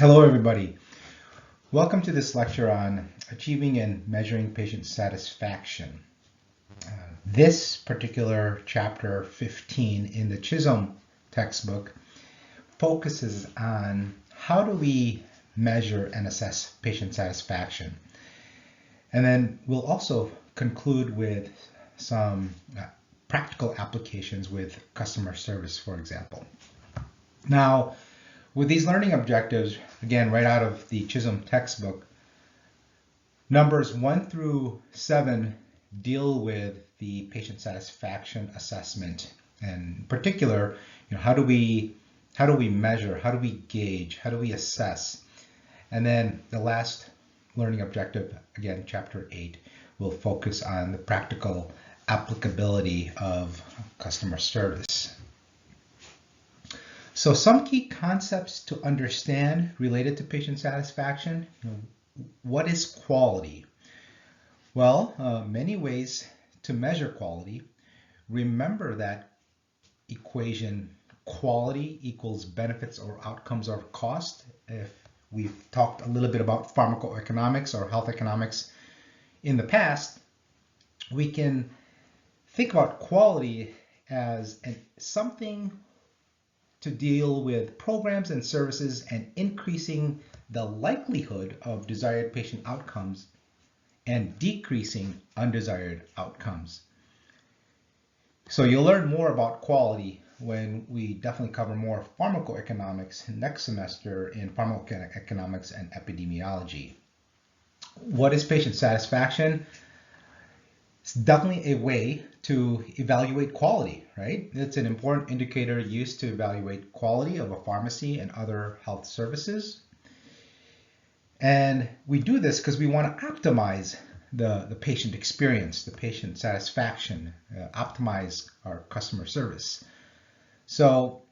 Hello, everybody. Welcome to this lecture on achieving and measuring patient satisfaction. This particular chapter 15 in the Chisholm textbook focuses on how do we measure and assess patient satisfaction. And then we'll also conclude with some practical applications with customer service, for example. Now, with these learning objectives, again, right out of the Chisholm textbook, numbers 1 through 7 deal with the patient satisfaction assessment. And in particular, how do we measure, how do we gauge, how do we assess? And then the last learning objective, again, chapter 8, will focus on the practical applicability of customer service. So some key concepts to understand related to patient satisfaction. What is quality? Well, many ways to measure quality. Remember that equation: quality equals benefits or outcomes or cost. If we've talked a little bit about pharmacoeconomics or health economics in the past, we can think about quality as something to deal with programs and services and increasing the likelihood of desired patient outcomes and decreasing undesired outcomes. So you'll learn more about quality when we definitely cover more pharmacoeconomics next semester in pharmacoeconomics and epidemiology. What is patient satisfaction? It's definitely a way to evaluate quality, right? It's an important indicator used to evaluate quality of a pharmacy and other health services. And we do this because we want to optimize the patient experience, the patient satisfaction, optimize our customer service. So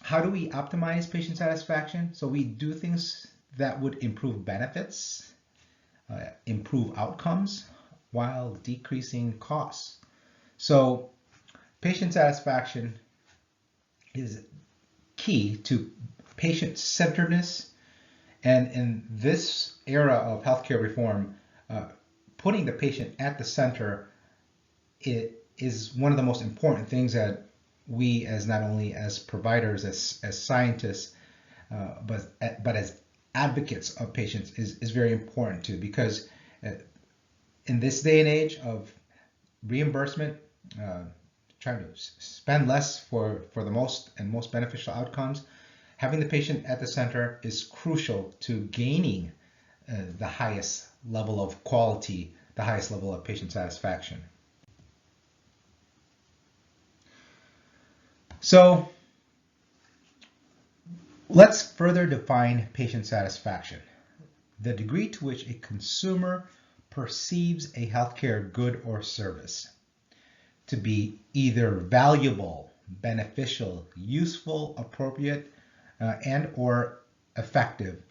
how do we optimize patient satisfaction? So we do things that would improve benefits, improve outcomes, while decreasing costs. So patient satisfaction is key to patient-centeredness, and in this era of healthcare reform, putting the patient at the center, it is one of the most important things that we, as not only as providers, as scientists, but as advocates of patients, is very important too, because in this day and age of reimbursement, trying to spend less for the most beneficial outcomes, having the patient at the center is crucial to gaining the highest level of quality, the highest level of patient satisfaction. So let's further define patient satisfaction: the degree to which a consumer perceives a healthcare good or service to be either valuable, beneficial, useful, appropriate, and or effective.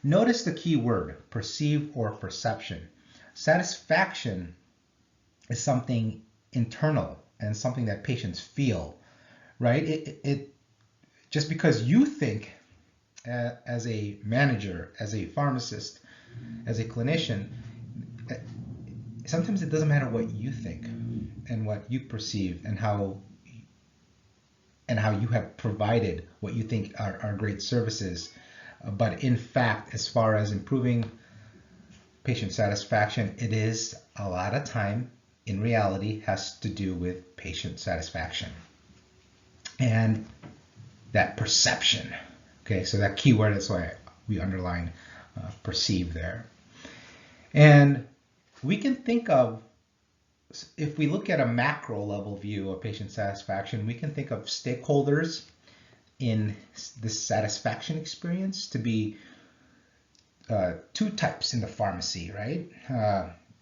Notice the key word, perceive or perception. Satisfaction is something internal and something that patients feel, right? It just because you think as a manager, as a pharmacist, as a clinician, sometimes it doesn't matter what you think and what you perceive and how you have provided what you think are great services. But in fact, as far as improving patient satisfaction, it is a lot of time, in reality, has to do with patient satisfaction and that perception. Okay, so that key word, that's why we underline perceive there. And we can think of, if we look at a macro level view of patient satisfaction, we can think of stakeholders in this satisfaction experience to be two types in the pharmacy, right?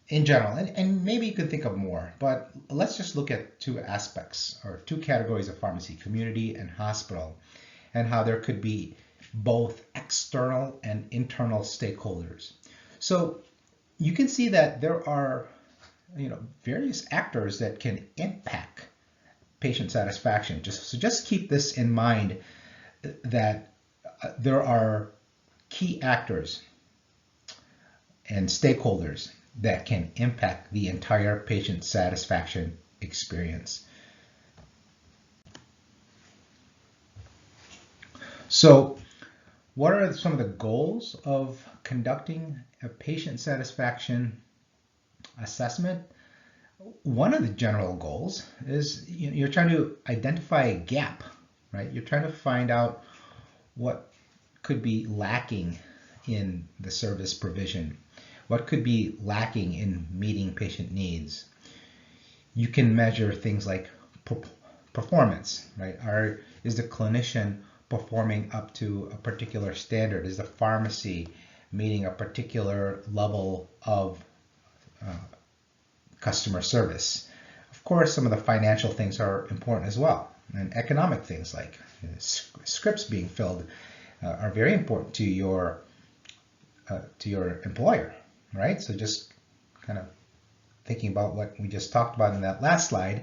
In general, and maybe you could think of more, but let's just look at two aspects or two categories of pharmacy: community and hospital, and how there could be both external and internal stakeholders. So you can see that there are various actors that can impact patient satisfaction. Just keep this in mind, that there are key actors and stakeholders that can impact the entire patient satisfaction experience. So, what are some of the goals of conducting a patient satisfaction assessment? One of the general goals is you're trying to identify a gap, right? You're trying to find out what could be lacking in the service provision, what could be lacking in meeting patient needs. You can measure things like performance, right? Is the clinician performing up to a particular standard? Is the pharmacy meeting a particular level of customer service? Of course, some of the financial things are important as well, and economic things like scripts being filled are very important to your employer, right? So just kind of thinking about what we just talked about in that last slide,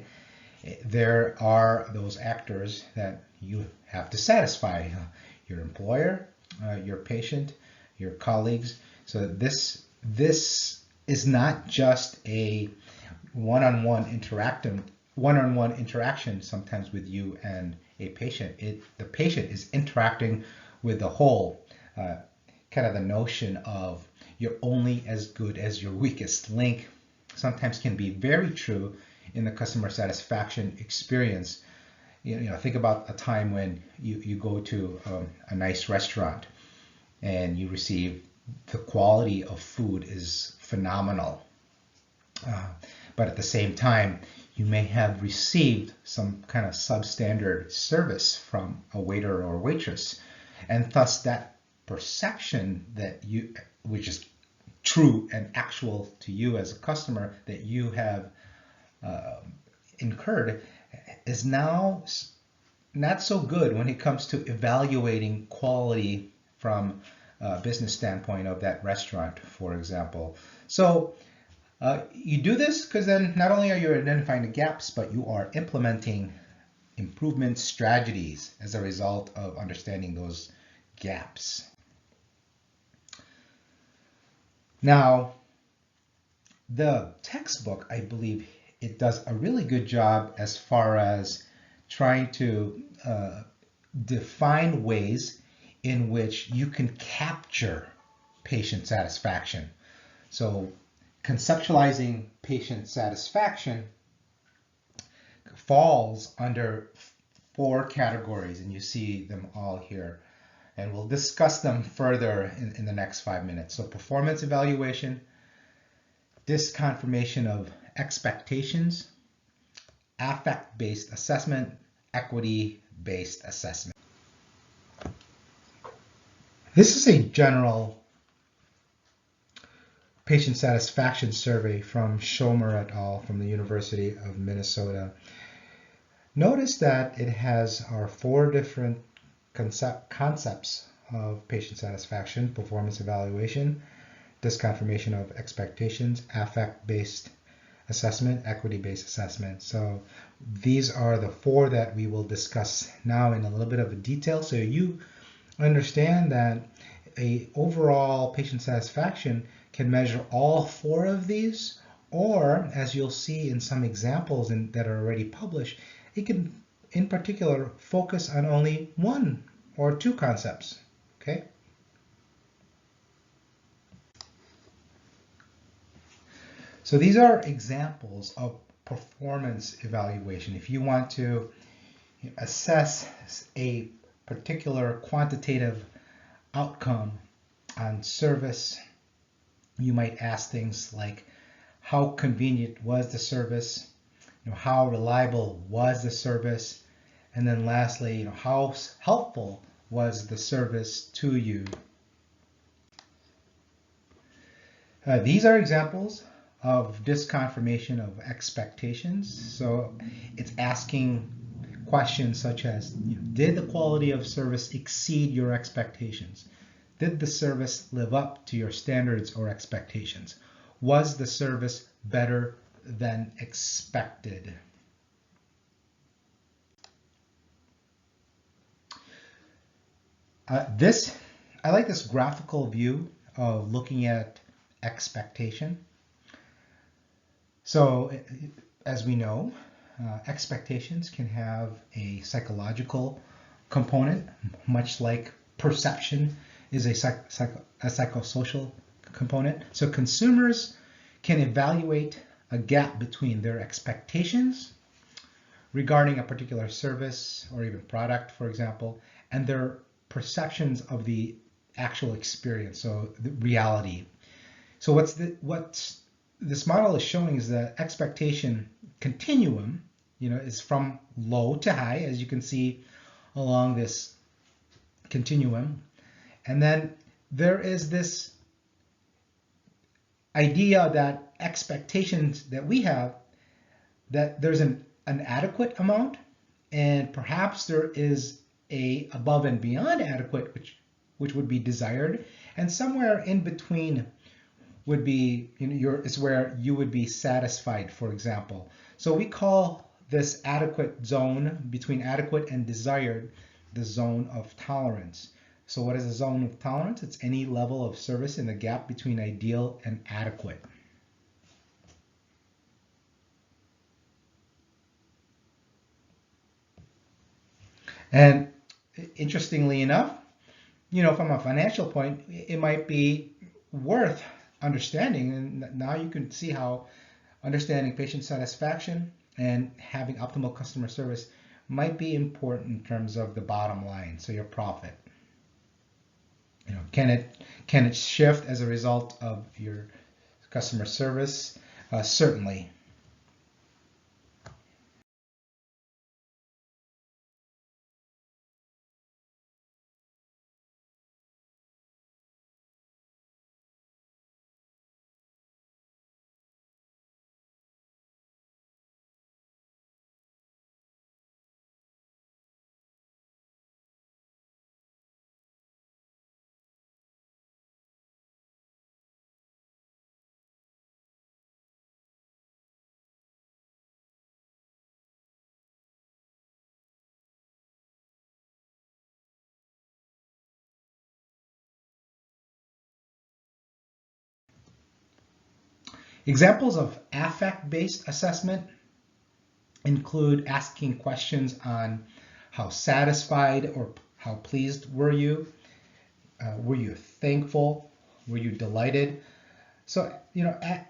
there are those actors that you have to satisfy: your employer, your patient, your colleagues. So this is not just a one-on-one interaction sometimes with you and a patient. The patient is interacting with the whole, kind of the notion of you're only as good as your weakest link sometimes can be very true in the customer satisfaction experience. Think about a time when you go to a nice restaurant and you receive the quality of food is phenomenal. But at the same time, you may have received some kind of substandard service from a waiter or waitress. And thus that perception which is true and actual to you as a customer, that you have incurred, is now not so good when it comes to evaluating quality from a business standpoint of that restaurant, for example. So you do this because then not only are you identifying the gaps, but you are implementing improvement strategies as a result of understanding those gaps. Now, the textbook, I believe, it does a really good job as far as trying to define ways in which you can capture patient satisfaction. So conceptualizing patient satisfaction falls under 4 categories, and you see them all here. And we'll discuss them further in the next 5 minutes. So performance evaluation, disconfirmation of expectations, affect-based assessment, equity-based assessment. This is a general patient satisfaction survey from Schomer et al. From the University of Minnesota. Notice that it has our 4 different concepts of patient satisfaction: performance evaluation, disconfirmation of expectations, affect-based assessment, equity-based assessment. So these are the 4 that we will discuss now in a little bit of detail, so you understand that a overall patient satisfaction can measure all 4 of these, or as you'll see in some examples that are already published, it can in particular focus on only 1 or 2 concepts. Okay? So these are examples of performance evaluation. If you want to assess a particular quantitative outcome on service, you might ask things like, how convenient was the service? How reliable was the service? And then lastly, how helpful was the service to you? These are examples of disconfirmation of expectations. So it's asking questions such as, did the quality of service exceed your expectations? Did the service live up to your standards or expectations? Was the service better than expected? This I like this graphical view of looking at expectation. So as we know, expectations can have a psychological component, much like perception is a psychosocial component. So consumers can evaluate a gap between their expectations regarding a particular service or even product, for example, and their perceptions of the actual experience, so the reality. So what this model is showing is the expectation continuum, is from low to high, as you can see along this continuum. And then there is this idea that expectations that we have, that there's an adequate amount, and perhaps there is a above and beyond adequate, which would be desired, and somewhere in between would be, is where you would be satisfied, for example. So we call this adequate zone between adequate and desired the zone of tolerance. So what is a zone of tolerance? It's any level of service in the gap between ideal and adequate. And interestingly enough, from a financial point, it might be worth understanding. And now you can see how understanding patient satisfaction and having optimal customer service might be important in terms of the bottom line, so your profit. Can it shift as a result of your customer service? Certainly. Examples of affect-based assessment include asking questions on how satisfied or how pleased were you? Were you thankful? Were you delighted? So,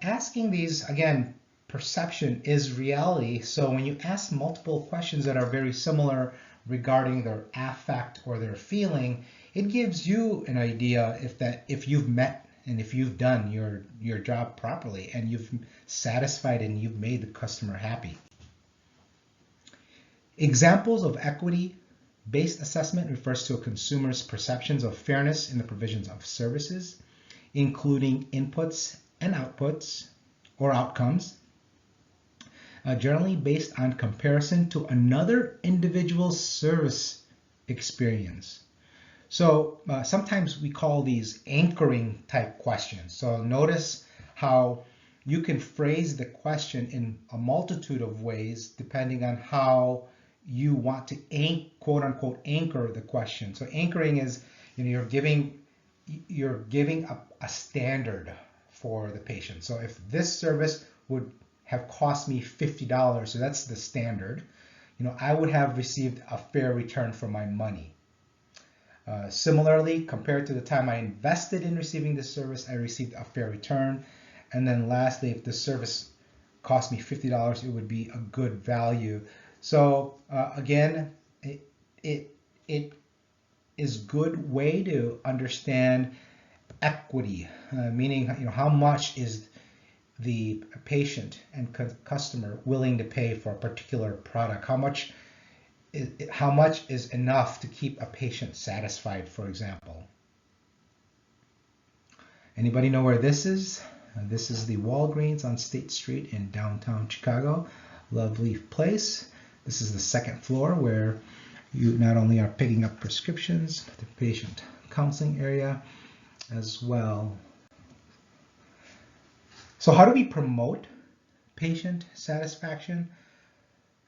asking these, again, perception is reality. So when you ask multiple questions that are very similar regarding their affect or their feeling, it gives you an idea if you've met and if you've done your job properly and you've satisfied and you've made the customer happy. Examples of equity-based assessment refers to a consumer's perceptions of fairness in the provisions of services, including inputs and outputs or outcomes, generally based on comparison to another individual's service experience. So sometimes we call these anchoring type questions. So notice how you can phrase the question in a multitude of ways depending on how you want to quote unquote anchor the question. So anchoring is, you're giving a standard for the patient. So if this service would have cost me $50, so that's the standard, I would have received a fair return for my money. Similarly, compared to the time I invested in receiving this service, I received a fair return. And then lastly, if the service cost me $50, it would be a good value. So again, it is good way to understand equity, meaning how much is the patient and customer willing to pay for a particular product? How much is enough to keep a patient satisfied, for example? Anybody know where this is? This is the Walgreens on State Street in downtown Chicago. Lovely place. This is the second floor where you not only are picking up prescriptions, but the patient counseling area as well. So how do we promote patient satisfaction?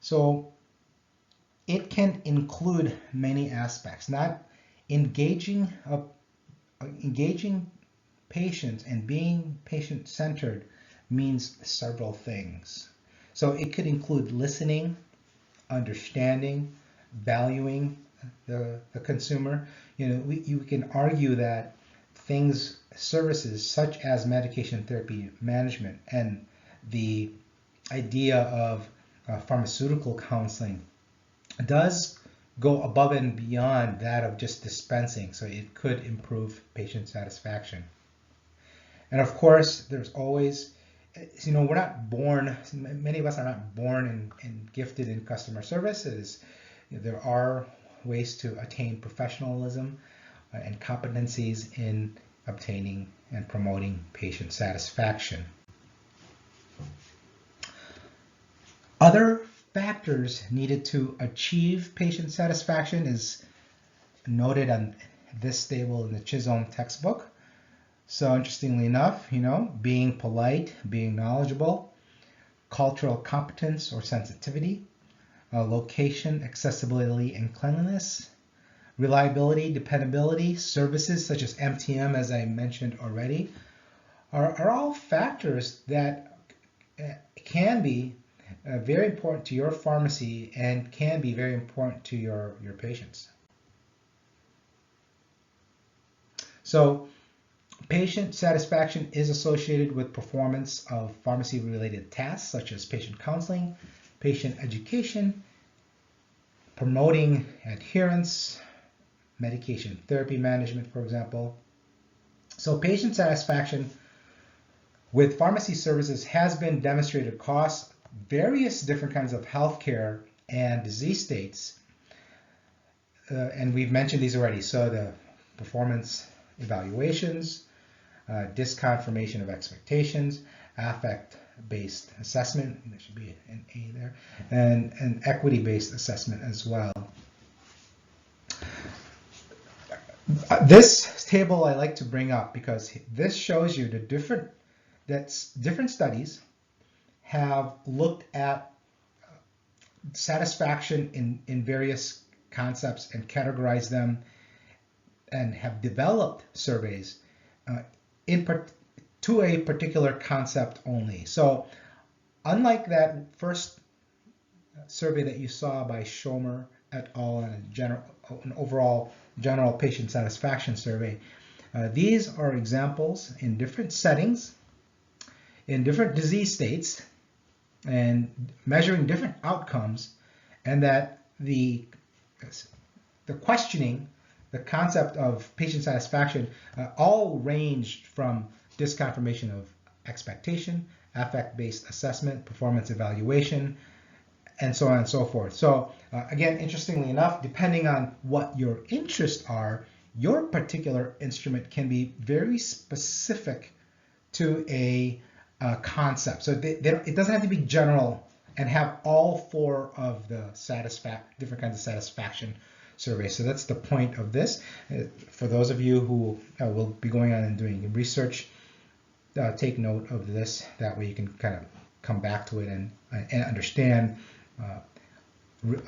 So it can include many aspects, not engaging engaging patients and being patient-centered means several things. So it could include listening, understanding, valuing the consumer. You can argue that services such as medication therapy management and the idea of pharmaceutical counseling does go above and beyond that of just dispensing, so it could improve patient satisfaction. And of course, there's always, we're not born, many of us are not born and gifted in customer services. There are ways to attain professionalism and competencies in obtaining and promoting patient satisfaction. Other factors needed to achieve patient satisfaction is noted on this table in the Chisholm textbook. So interestingly enough, being polite, being knowledgeable, cultural competence or sensitivity, location, accessibility, and cleanliness, reliability, dependability, services such as MTM, as I mentioned already, are all factors that can be very important to your pharmacy and can be very important to your patients. So patient satisfaction is associated with performance of pharmacy-related tasks such as patient counseling, patient education, promoting adherence, medication therapy management, for example. So patient satisfaction with pharmacy services has been demonstrated across various different kinds of healthcare and disease states. And we've mentioned these already. So the performance evaluations, disconfirmation of expectations, affect-based assessment, there should be an A there, and equity-based assessment as well. This table I like to bring up because this shows you the different studies have looked at satisfaction in various concepts and categorized them and have developed surveys to a particular concept only. So unlike that first survey that you saw by Schomer et al. An overall general patient satisfaction survey, these are examples in different settings, in different disease states, and measuring different outcomes, and that the questioning, the concept of patient satisfaction, all ranged from disconfirmation of expectation, affect-based assessment, performance evaluation, and so on and so forth. So again, interestingly enough, depending on what your interests are, your particular instrument can be very specific to a concept. So it doesn't have to be general and have all four of the different kinds of satisfaction surveys. So that's the point of this. For those of you who will be going on and doing research, take note of this. That way you can kind of come back to it and understand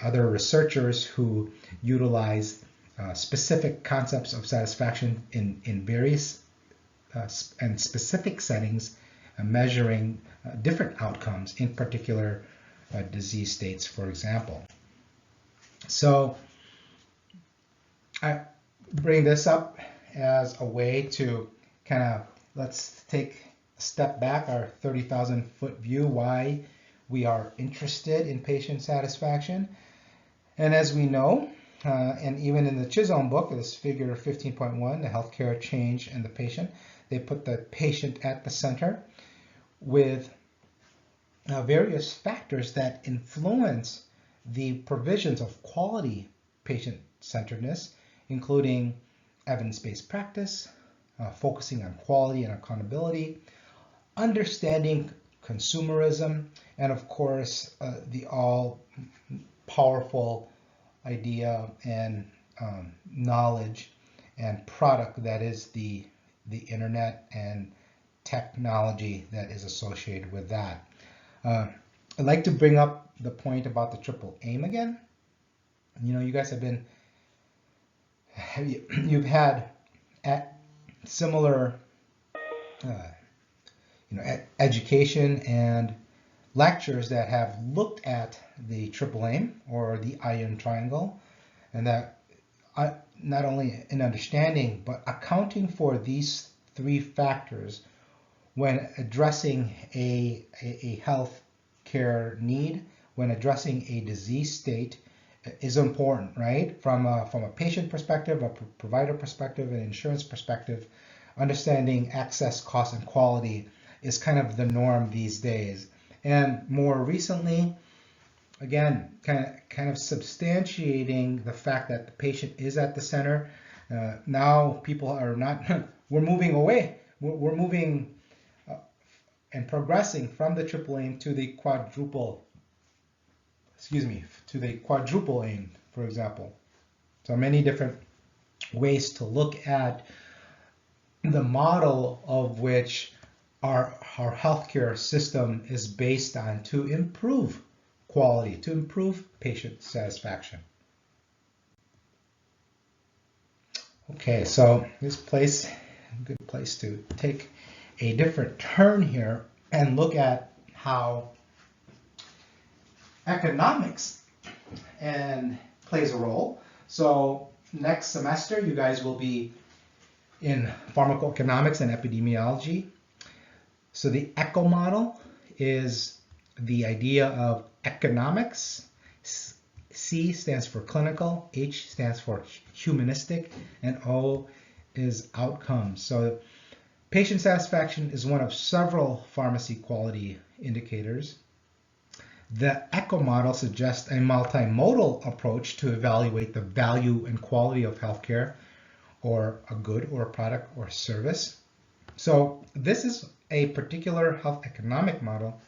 other researchers who utilize specific concepts of satisfaction in various and specific settings, measuring different outcomes in particular disease states, for example. So I bring this up as a way to kind of, let's take a step back, our 30,000-foot view, why we are interested in patient satisfaction. And as we know, and even in the Chisholm book, this figure 15.1, the healthcare change and the patient, they put the patient at the center with various factors that influence the provisions of quality patient-centeredness, including evidence-based practice, focusing on quality and accountability, understanding consumerism, and of course, the all-powerful idea and knowledge and product that is the internet and technology that is associated with that. I'd like to bring up the point about the triple aim again. You guys have been, you've had similar education and lectures that have looked at the triple aim or the iron triangle, and that not only in understanding but accounting for these three factors when addressing a health care need, when addressing a disease state, is important, right? From a patient perspective, a provider perspective, an insurance perspective, understanding access, cost, and quality is kind of the norm these days. And more recently, again, kind of substantiating the fact that the patient is at the center. Now people are not, we're moving away. We're moving and progressing from the triple aim to the quadruple aim, for example. So many different ways to look at the model of which our healthcare system is based on to improve quality, to improve patient satisfaction. Okay, so this place, a good place to take a different turn here and look at how economics and plays a role. So next semester, you guys will be in pharmacoeconomics and epidemiology. So the ECHO model is the idea of economics. C stands for clinical, H stands for humanistic, and O is outcomes. So patient satisfaction is one of several pharmacy quality indicators. The ECHO model suggests a multimodal approach to evaluate the value and quality of healthcare, or a good or a product or service. So this is a particular health economic model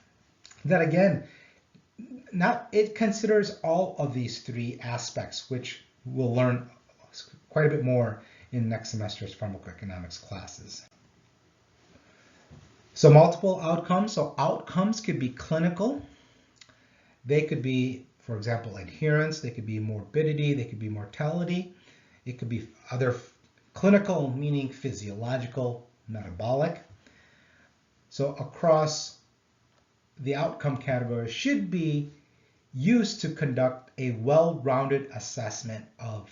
that, again, now it considers all of these three aspects, which we'll learn quite a bit more in next semester's pharmacoeconomics classes. So multiple outcomes. So outcomes could be clinical. They could be, for example, adherence. They could be morbidity. They could be mortality. It could be other clinical, meaning physiological, metabolic. So across the outcome category should be used to conduct a well-rounded assessment of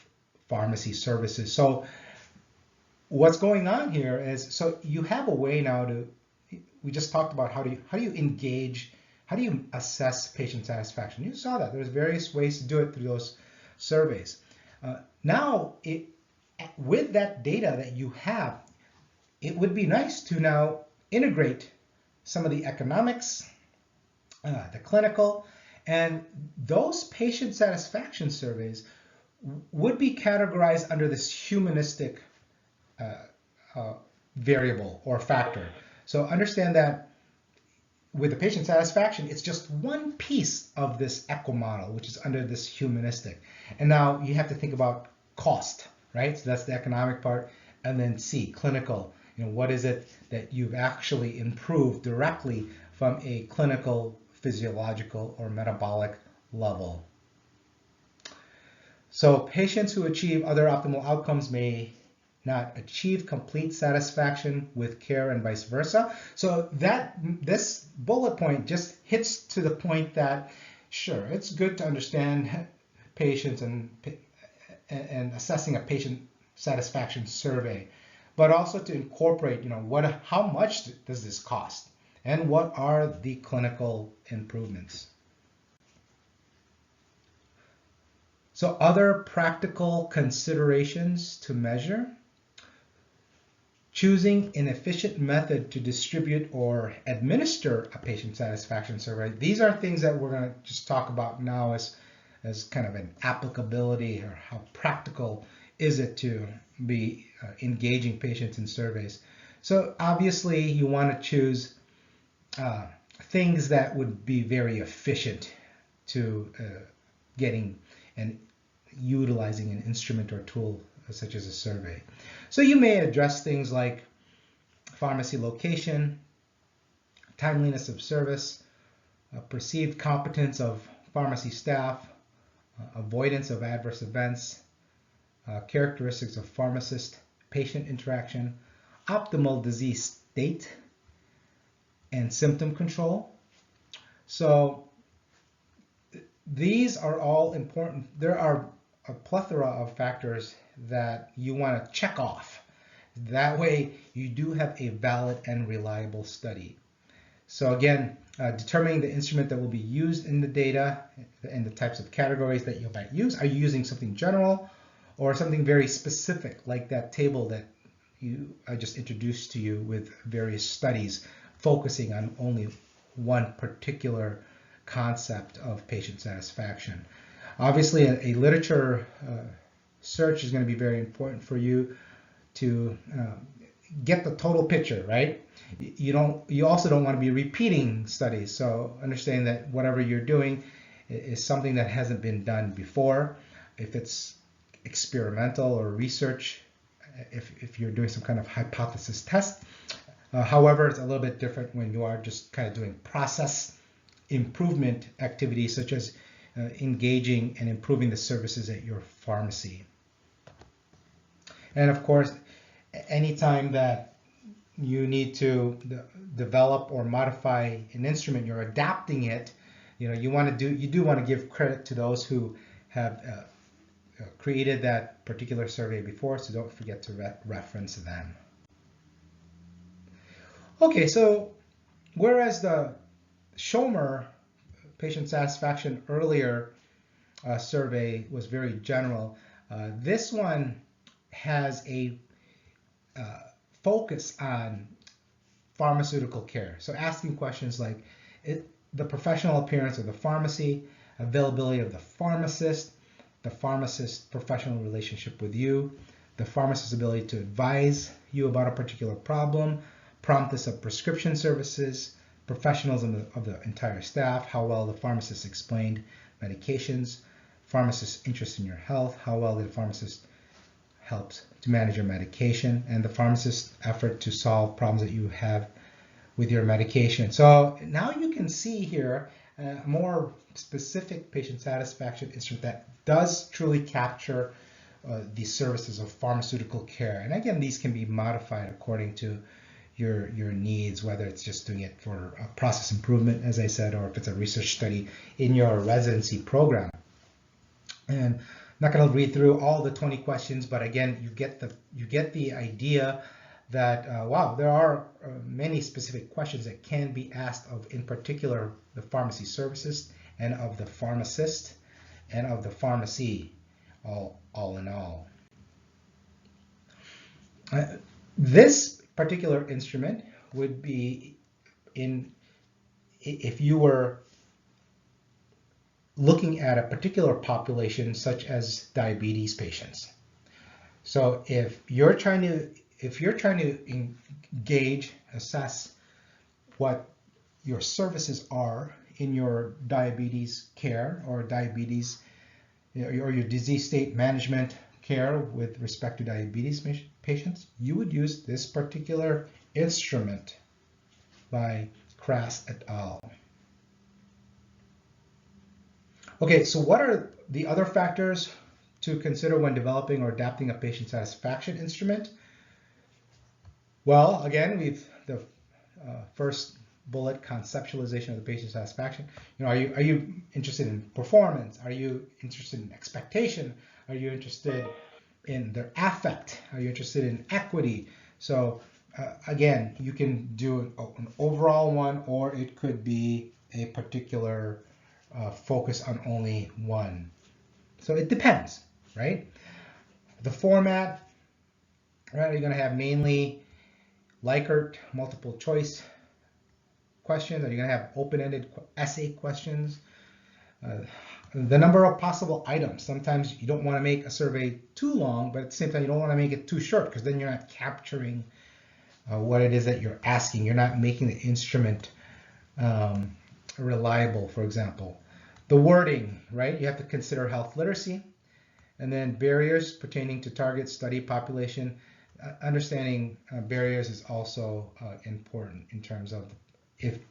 pharmacy services. So what's going on here is, so you have a way now to, we just talked about how do you engage, how do you assess patient satisfaction? You saw that there's various ways to do it through those surveys. Now, with that data that you have, it would be nice to now integrate some of the economics, the clinical, and those patient satisfaction surveys would be categorized under this humanistic variable or factor. So understand that with the patient satisfaction, it's just one piece of this ECHO model, which is under this humanistic. And now you have to think about cost, right? So that's the economic part. And then C, clinical. You know, what is it that you've actually improved directly from a clinical, physiological, or metabolic level? So patients who achieve other optimal outcomes may not achieve complete satisfaction with care and vice versa. So that this bullet point just hits to the point that, sure, it's good to understand patients and assessing a patient satisfaction survey, but also to incorporate, you know, how much does this cost and what are the clinical improvements. So other practical considerations to measure: choosing an efficient method to distribute or administer a patient satisfaction survey. These are things that we're going to just talk about now as kind of an applicability, or how practical is it to be engaging patients in surveys. So obviously you want to choose things that would be very efficient to getting and utilizing an instrument or tool such as a survey. So you may address things like pharmacy location, timeliness of service, perceived competence of pharmacy staff, avoidance of adverse events, characteristics of pharmacist-patient interaction, optimal disease state and symptom control. So these are all important. There are a plethora of factors that you want to check off. That way you do have a valid and reliable study. So again, determining the instrument that will be used in the data and the types of categories that you might use. Are you using something general or something very specific, like that table that I just introduced to you with various studies focusing on only one particular concept of patient satisfaction? Obviously, a literature search is going to be very important for you to get the total picture, right? You also don't want to be repeating studies. So understand that whatever you're doing is something that hasn't been done before. If it's experimental or research, if you're doing some kind of hypothesis test. However, it's a little bit different when you are just kind of doing process improvement activities, such as engaging and improving the services at your pharmacy. And of course, anytime that you need to develop or modify an instrument, you're adapting it. You do want to give credit to those who have created that particular survey before, so don't forget to reference them. Okay, so whereas the Schomer patient satisfaction earlier survey was very general, this one has a focus on pharmaceutical care. So asking questions like the professional appearance of the pharmacy, availability of the pharmacist's professional relationship with you, the pharmacist's ability to advise you about a particular problem, promptness of prescription services, professionalism of the entire staff, how well the pharmacist explained medications, pharmacist's interest in your health, how well the pharmacist helps to manage your medication, and the pharmacist's effort to solve problems that you have with your medication. So now you can see here a more specific patient satisfaction instrument that does truly capture the services of pharmaceutical care. And again, these can be modified according to your needs, whether it's just doing it for a process improvement, as I said, or if it's a research study in your residency program. And I'm not going to read through all the 20 questions, but again, you get the idea that wow, there are many specific questions that can be asked of, in particular, the pharmacy services and of the pharmacist and of the pharmacy, all in all. This particular instrument would be if you were looking at a particular population, such as diabetes patients. So if you're trying to engage, assess what your services are in your diabetes care or diabetes or your disease state management care with respect to diabetes patients, you would use this particular instrument by Kras et al. Okay, so what are the other factors to consider when developing or adapting a patient satisfaction instrument? Well, again, the first bullet, conceptualization of the patient satisfaction. Are you interested in performance? Are you interested in expectation? Are you interested in their affect? Are you interested in equity? So again, you can do an overall one, or it could be a particular focus on only one. So it depends, right? The format, right? You're going to have mainly Likert multiple choice questions. Are you going to have open-ended essay questions? The number of possible items. Sometimes you don't want to make a survey too long, but at the same time, you don't want to make it too short, because then you're not capturing what it is that you're asking. You're not making the instrument reliable, for example. The wording, right? You have to consider health literacy, and then barriers pertaining to target study population. Understanding barriers is also important in terms of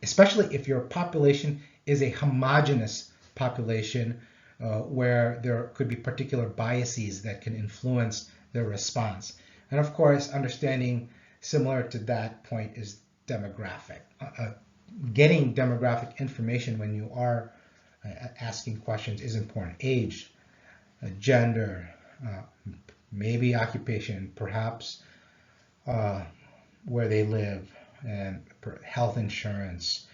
especially if your population is a homogeneous population where there could be particular biases that can influence their response. And of course, understanding similar to that point is demographic. Getting demographic information when you are asking questions is important. Age, gender, maybe occupation, perhaps where they live, and health insurance,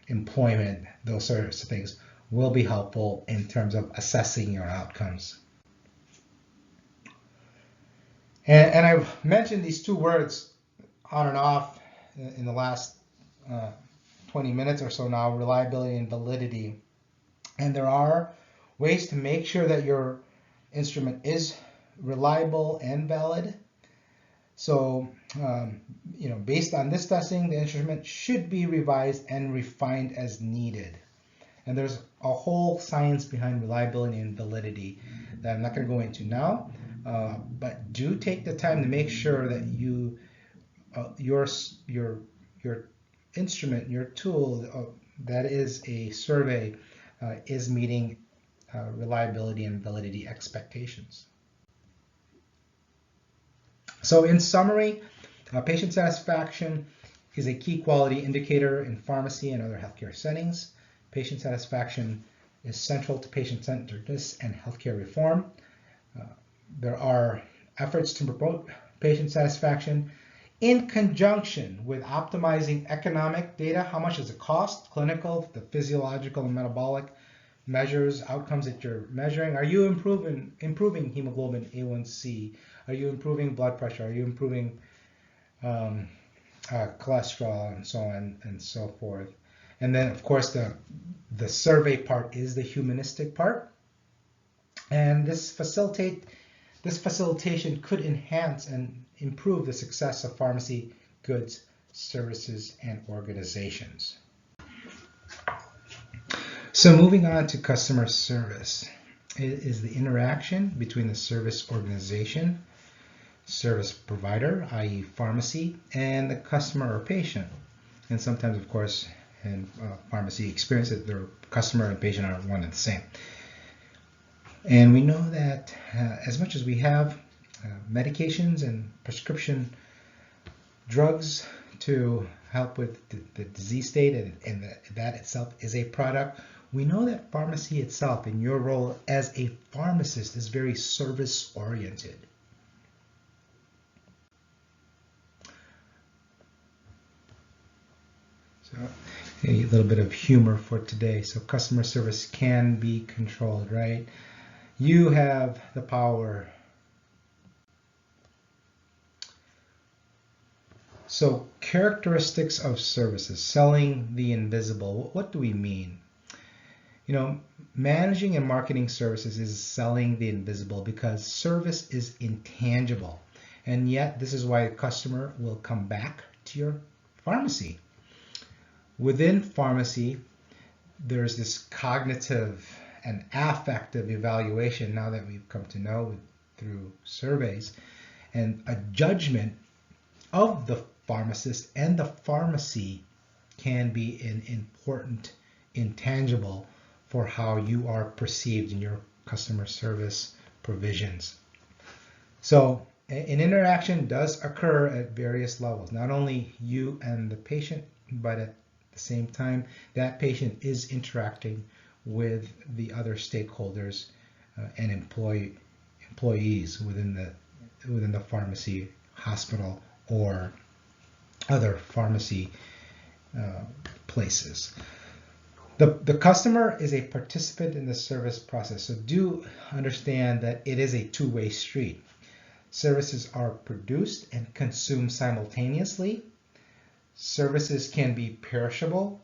employment, those sorts of things will be helpful in terms of assessing your outcomes. And I've mentioned these two words on and off in the last 20 minutes or so now, reliability and validity. And there are ways to make sure that your instrument is reliable and valid. So, based on this testing, the instrument should be revised and refined as needed. And there's a whole science behind reliability and validity that I'm not going to go into now, but do take the time to make sure that your instrument, your tool, that is a survey, is meeting reliability and validity expectations. So in summary, patient satisfaction is a key quality indicator in pharmacy and other healthcare settings. Patient satisfaction is central to patient-centeredness and healthcare reform. There are efforts to promote patient satisfaction in conjunction with optimizing economic data. How much does it cost? Clinical, the physiological and metabolic measures, outcomes that you're measuring. Are you improving hemoglobin A1C? Are you improving blood pressure? Are you improving cholesterol, and so on and so forth? And then, of course, the survey part is the humanistic part. And this facilitation could enhance and improve the success of pharmacy goods, services, and organizations. So moving on to customer service, it is the interaction between the service organization, service provider, i.e. pharmacy, and the customer or patient. And sometimes, of course, in pharmacy experience, their customer and patient are one and the same. And we know that as much as we have medications and prescription drugs to help with the disease state, and that itself is a product, we know that pharmacy itself, in your role as a pharmacist, is very service-oriented. So a little bit of humor for today. So customer service can be controlled, right? You have the power. So characteristics of services, selling the invisible. What do we mean? Managing and marketing services is selling the invisible because service is intangible. And yet this is why a customer will come back to your pharmacy. Within pharmacy, there's this cognitive and affective evaluation now that we've come to know through surveys, and a judgment of the pharmacist and the pharmacy can be an important intangible for how you are perceived in your customer service provisions. So an interaction does occur at various levels, not only you and the patient, but at the same time that patient is interacting with the other stakeholders and employees within the pharmacy, hospital, or other pharmacy places. The customer is a participant in the service process, so do understand that it is a two-way street. Services are produced and consumed simultaneously. Services can be perishable.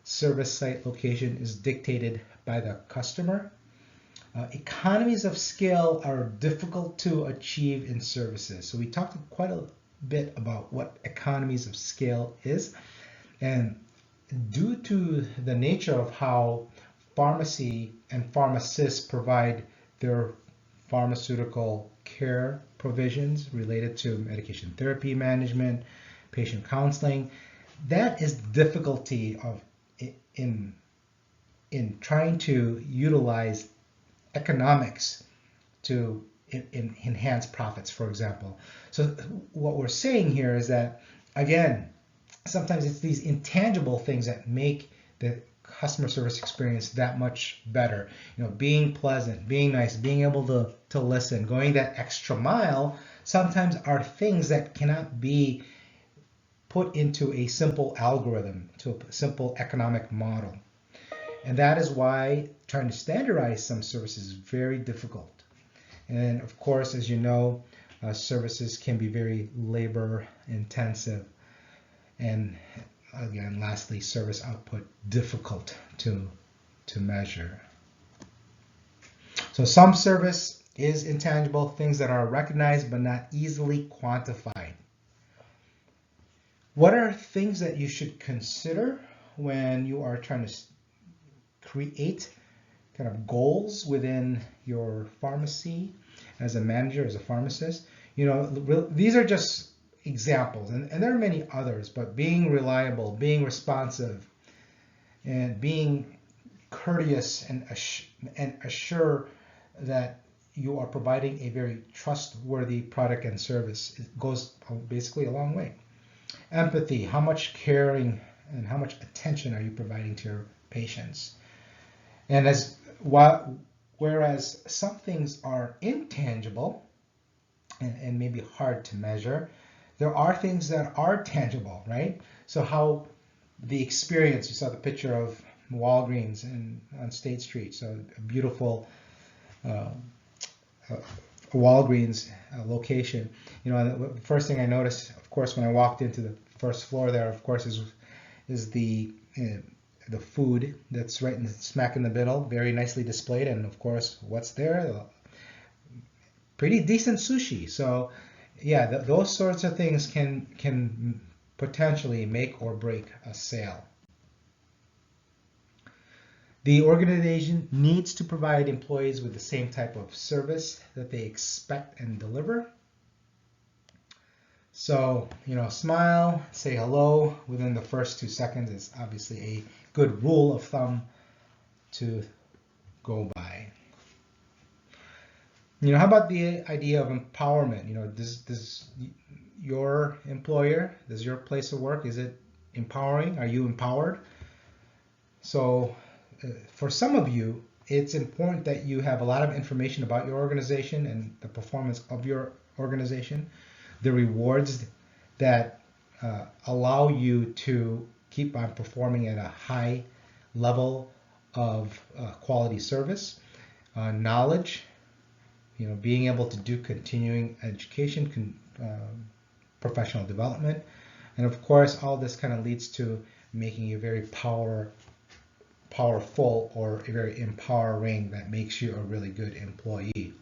Service site location is dictated by the customer. Economies of scale are difficult to achieve in services. So we talked quite a bit about what economies of scale is. And due to the nature of how pharmacy and pharmacists provide their pharmaceutical care provisions related to medication therapy management, patient counseling, that is difficulty in trying to utilize economics to enhance profits, for example. So what we're saying here is that, again, sometimes it's these intangible things that make the customer service experience that much better. Being pleasant, being nice, being able to listen, going that extra mile, sometimes are things that cannot be put into a simple algorithm, to a simple economic model. And that is why trying to standardize some services is very difficult. And of course, as you know, services can be very labor intensive. And again, lastly, service output difficult to measure. So some service is intangible, things that are recognized but not easily quantified. What are things that you should consider when you are trying to create kind of goals within your pharmacy as a manager, as a pharmacist? These are just examples, and there are many others, but being reliable, being responsive, and being courteous and assure that you are providing a very trustworthy product and service, it goes basically a long way. Empathy, how much caring and how much attention are you providing to your patients? And whereas some things are intangible and maybe hard to measure, there are things that are tangible, right? So how the experience, you saw the picture of Walgreens on State Street, so a beautiful Walgreens location. The first thing I noticed, of course, when I walked into the first floor there, of course, is the food that's right smack in the middle, very nicely displayed, and of course, what's there? Pretty decent sushi. So yeah, those sorts of things can potentially make or break a sale. The organization needs to provide employees with the same type of service that they expect and deliver. So, smile, say hello within the first 2 seconds is obviously a good rule of thumb to go by. How about the idea of empowerment? Does your employer, does your place of work, is it empowering? Are you empowered? So for some of you, it's important that you have a lot of information about your organization and the performance of your organization, the rewards that allow you to keep on performing at a high level of quality service, knowledge, being able to do continuing education, professional development, and of course, all this kind of leads to making you very powerful or very empowering, that makes you a really good employee.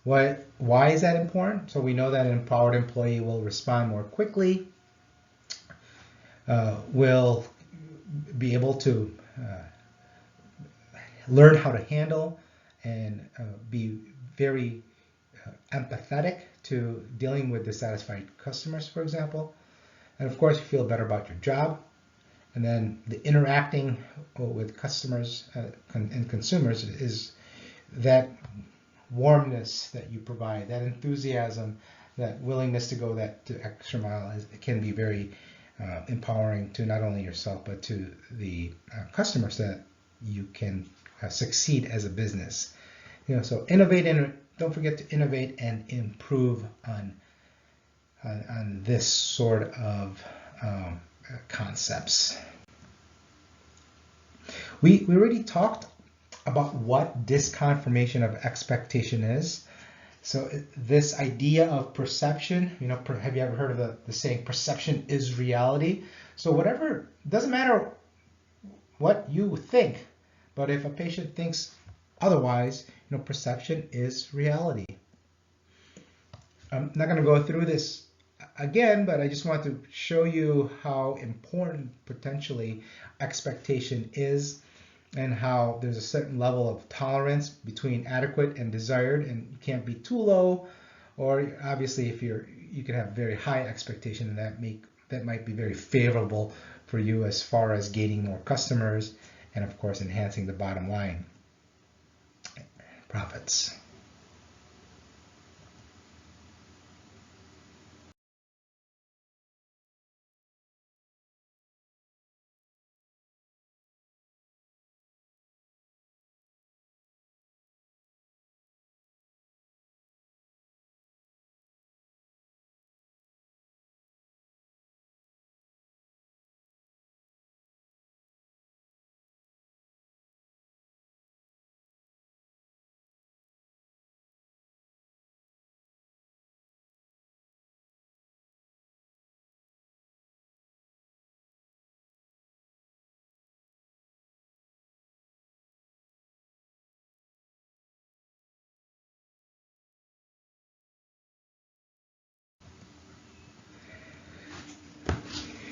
Why is that important? So we know that an empowered employee will respond more quickly, will be able to learn how to handle and be very empathetic to dealing with dissatisfied customers, for example. And of course, you feel better about your job. And then the interacting with customers and consumers is that warmness that you provide, that enthusiasm, that willingness to go that extra mile. It can be very empowering to not only yourself, but to the customers, that you can succeed as a business. So innovate, and don't forget to innovate and improve on this sort of concepts. We already talked about what disconfirmation of expectation is. So this idea of perception, have you ever heard of the saying, perception is reality? So whatever, doesn't matter what you think, but if a patient thinks otherwise, perception is reality. I'm not going to go through this again, but I just want to show you how important potentially expectation is, and how there's a certain level of tolerance between adequate and desired, and you can't be too low, or obviously if you can have very high expectation, and that might be very favorable for you as far as gaining more customers and of course enhancing the bottom line profits.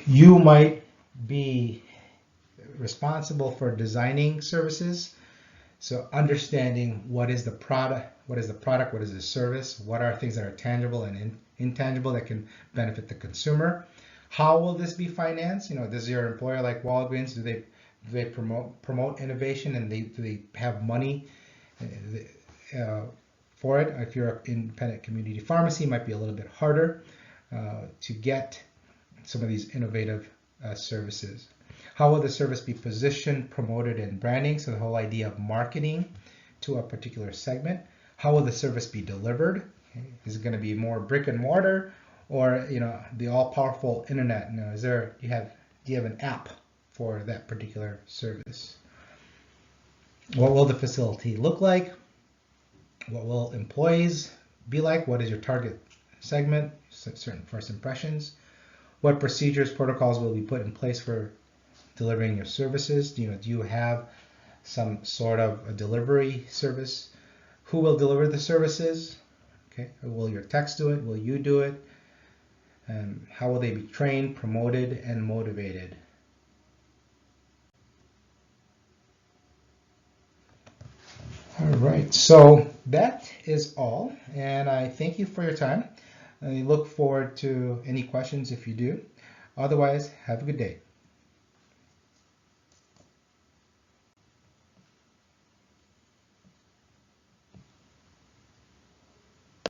You might be responsible for designing services. So understanding what is the product, what is the service, what are things that are tangible and intangible that can benefit the consumer. How will this be financed? Does your employer like Walgreens, do they promote innovation, and do they have money for it? If you're an independent community pharmacy, it might be a little bit harder to get some of these innovative services. How will the service be positioned, promoted, and branding? So the whole idea of marketing to a particular segment. How will the service be delivered? Okay. Is it going to be more brick and mortar, or the all-powerful internet? Do you have an app for that particular service? What will the facility look like? What will employees be like? What is your target segment? Certain first impressions. What procedures, protocols will be put in place for delivering your services? Do you have some sort of a delivery service? Who will deliver the services? Okay, will your techs do it? Will you do it? And how will they be trained, promoted, and motivated? All right, so that is all, and I thank you for your time. I look forward to any questions if you do. Otherwise, have a good day.